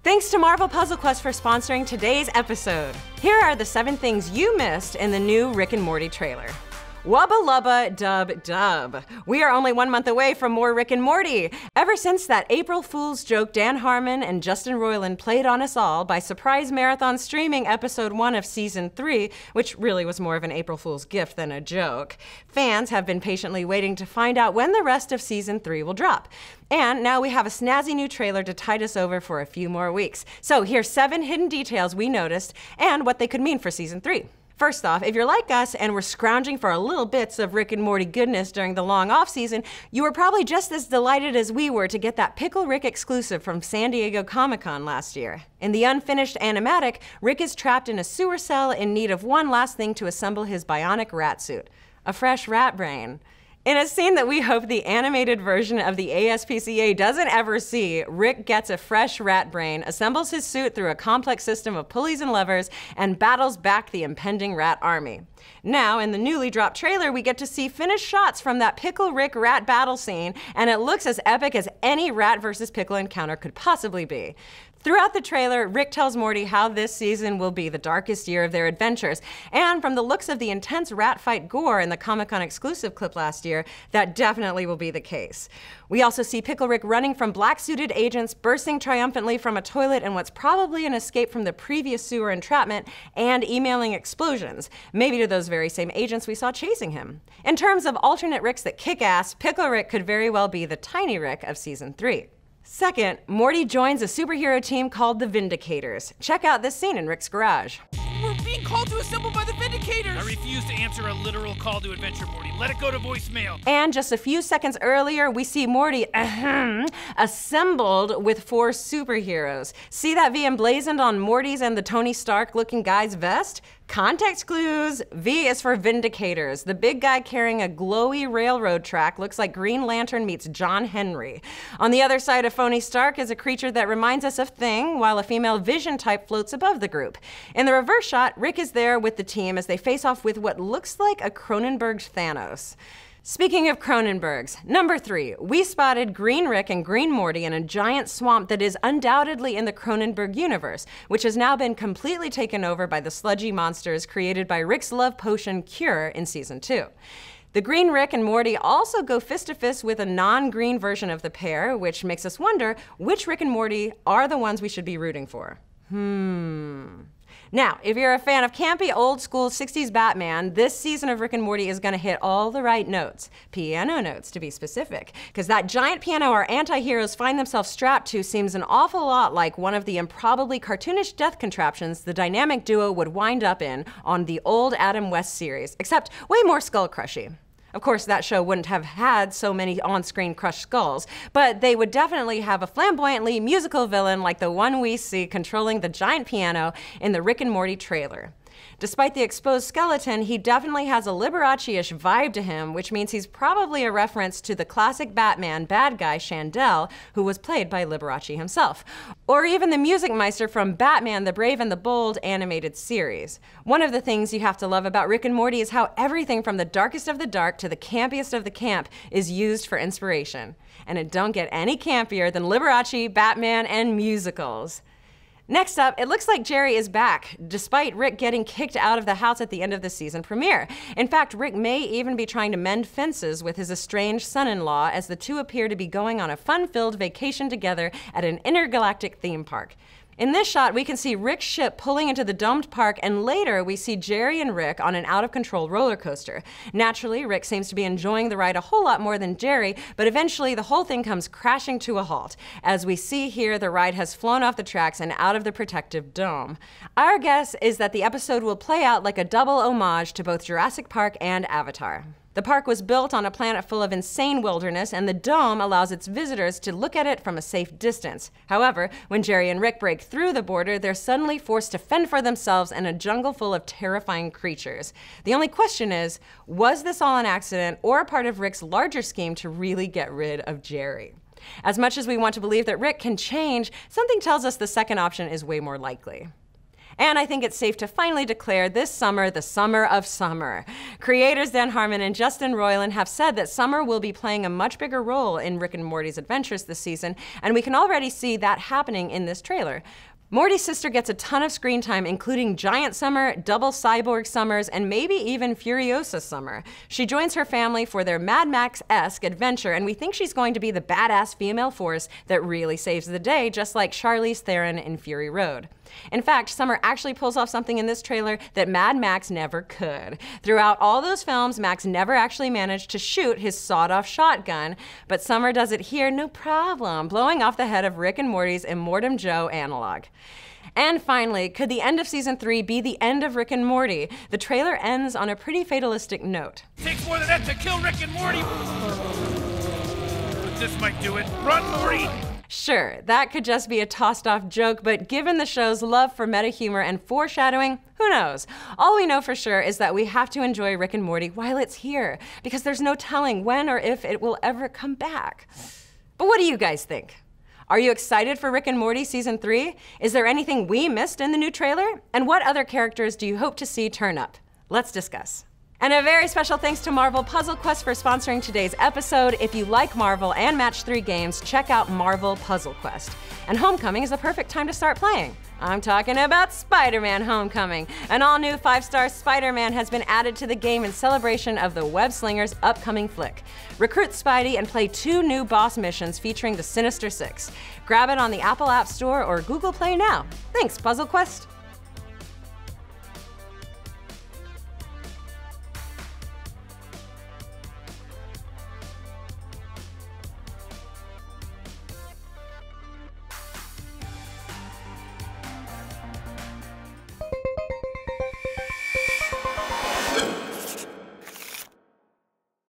Thanks to Marvel Puzzle Quest for sponsoring today's episode. Here are the 7 things you missed in the new Rick and Morty trailer. Wubba lubba dub dub. We are only 1 month away from more Rick and Morty. Ever since that April Fool's joke Dan Harmon and Justin Roiland played on us all by surprise marathon streaming episode 1 of season 3, which really was more of an April Fool's gift than a joke, fans have been patiently waiting to find out when the rest of season 3 will drop. And now we have a snazzy new trailer to tide us over for a few more weeks. So here's 7 hidden details we noticed and what they could mean for season 3. First off, if you're like us and were scrounging for a little bits of Rick and Morty goodness during the long off-season, you were probably just as delighted as we were to get that Pickle Rick exclusive from San Diego Comic-Con last year. In the unfinished animatic, Rick is trapped in a sewer cell in need of one last thing to assemble his bionic rat suit, a fresh rat brain. In a scene that we hope the animated version of the ASPCA doesn't ever see, Rick gets a fresh rat brain, assembles his suit through a complex system of pulleys and levers, and battles back the impending rat army. Now, in the newly dropped trailer, we get to see finished shots from that Pickle Rick rat battle scene, and it looks as epic as any rat versus pickle encounter could possibly be. Throughout the trailer, Rick tells Morty how this season will be the darkest year of their adventures, and from the looks of the intense rat fight gore in the Comic-Con exclusive clip last year, that definitely will be the case. We also see Pickle Rick running from black-suited agents, bursting triumphantly from a toilet in what's probably an escape from the previous sewer entrapment, and emailing explosions, maybe to those very same agents we saw chasing him. In terms of alternate Ricks that kick ass, Pickle Rick could very well be the Tiny Rick of season 3. Second, Morty joins a superhero team called the Vindicators. Check out this scene in Rick's garage. We're being called to assemble by the Vindicators! I refuse to answer a literal call to adventure, Morty. Let it go to voicemail. And just a few seconds earlier, we see Morty assembled with 4 superheroes. See that V emblazoned on Morty's and the Tony Stark looking guy's vest? Context clues. V is for Vindicators. The big guy carrying a glowy railroad track looks like Green Lantern meets John Henry. On the other side of Tony Stark is a creature that reminds us of Thing, while a female Vision type floats above the group. In the reverse shot, Rick is there with the team as they face off with what looks like a Cronenberg Thanos. Speaking of Cronenbergs, number 3, we spotted Green Rick and Green Morty in a giant swamp that is undoubtedly in the Cronenberg universe, which has now been completely taken over by the sludgy monsters created by Rick's love potion Cure in season 2. The Green Rick and Morty also go fist to fist with a non-green version of the pair, which makes us wonder which Rick and Morty are the ones we should be rooting for. Now, if you're a fan of campy, old-school 60s Batman, this season of Rick and Morty is going to hit all the right notes. Piano notes, to be specific. Because that giant piano our anti-heroes find themselves strapped to seems an awful lot like one of the improbably cartoonish death contraptions the dynamic duo would wind up in on the old Adam West series, except way more skull-crushy. Of course, that show wouldn't have had so many on-screen crushed skulls, but they would definitely have a flamboyantly musical villain like the one we see controlling the giant piano in the Rick and Morty trailer. Despite the exposed skeleton, he definitely has a Liberace-ish vibe to him, which means he's probably a reference to the classic Batman bad guy Shandell, who was played by Liberace himself. Or even the music meister from Batman the Brave and the Bold animated series. One of the things you have to love about Rick and Morty is how everything from the darkest of the dark to the campiest of the camp is used for inspiration. And it don't get any campier than Liberace, Batman, and musicals. Next up, it looks like Jerry is back, despite Rick getting kicked out of the house at the end of the season premiere. In fact, Rick may even be trying to mend fences with his estranged son-in-law as the two appear to be going on a fun-filled vacation together at an intergalactic theme park. In this shot, we can see Rick's ship pulling into the domed park, and later we see Jerry and Rick on an out-of-control roller coaster. Naturally, Rick seems to be enjoying the ride a whole lot more than Jerry, but eventually the whole thing comes crashing to a halt. As we see here, the ride has flown off the tracks and out of the protective dome. Our guess is that the episode will play out like a double homage to both Jurassic Park and Avatar. The park was built on a planet full of insane wilderness, and the dome allows its visitors to look at it from a safe distance. However, when Jerry and Rick break through the border, they're suddenly forced to fend for themselves in a jungle full of terrifying creatures. The only question is, was this all an accident or a part of Rick's larger scheme to really get rid of Jerry? As much as we want to believe that Rick can change, something tells us the second option is way more likely. And I think it's safe to finally declare this summer the summer of summer. Creators Dan Harmon and Justin Roiland have said that summer will be playing a much bigger role in Rick and Morty's adventures this season, and we can already see that happening in this trailer. Morty's sister gets a ton of screen time, including Giant Summer, Double Cyborg Summers, and maybe even Furiosa Summer. She joins her family for their Mad Max-esque adventure, and we think she's going to be the badass female force that really saves the day, just like Charlize Theron in Fury Road. In fact, Summer actually pulls off something in this trailer that Mad Max never could. Throughout all those films, Max never actually managed to shoot his sawed-off shotgun, but Summer does it here no problem, blowing off the head of Rick and Morty's Immortum Joe analog. And finally, could the end of season 3 be the end of Rick and Morty? The trailer ends on a pretty fatalistic note. Takes more than that to kill Rick and Morty. But this might do it. Run, Morty! Sure, that could just be a tossed-off joke, but given the show's love for meta-humor and foreshadowing, who knows? All we know for sure is that we have to enjoy Rick and Morty while it's here, because there's no telling when or if it will ever come back. But what do you guys think? Are you excited for Rick and Morty Season 3? Is there anything we missed in the new trailer? And what other characters do you hope to see turn up? Let's discuss. And a very special thanks to Marvel Puzzle Quest for sponsoring today's episode. If you like Marvel and Match 3 games, check out Marvel Puzzle Quest. And Homecoming is the perfect time to start playing. I'm talking about Spider-Man Homecoming. An all-new 5-star Spider-Man has been added to the game in celebration of the Web-Slinger's upcoming flick. Recruit Spidey and play 2 new boss missions featuring the Sinister Six. Grab it on the Apple App Store or Google Play now. Thanks, Puzzle Quest.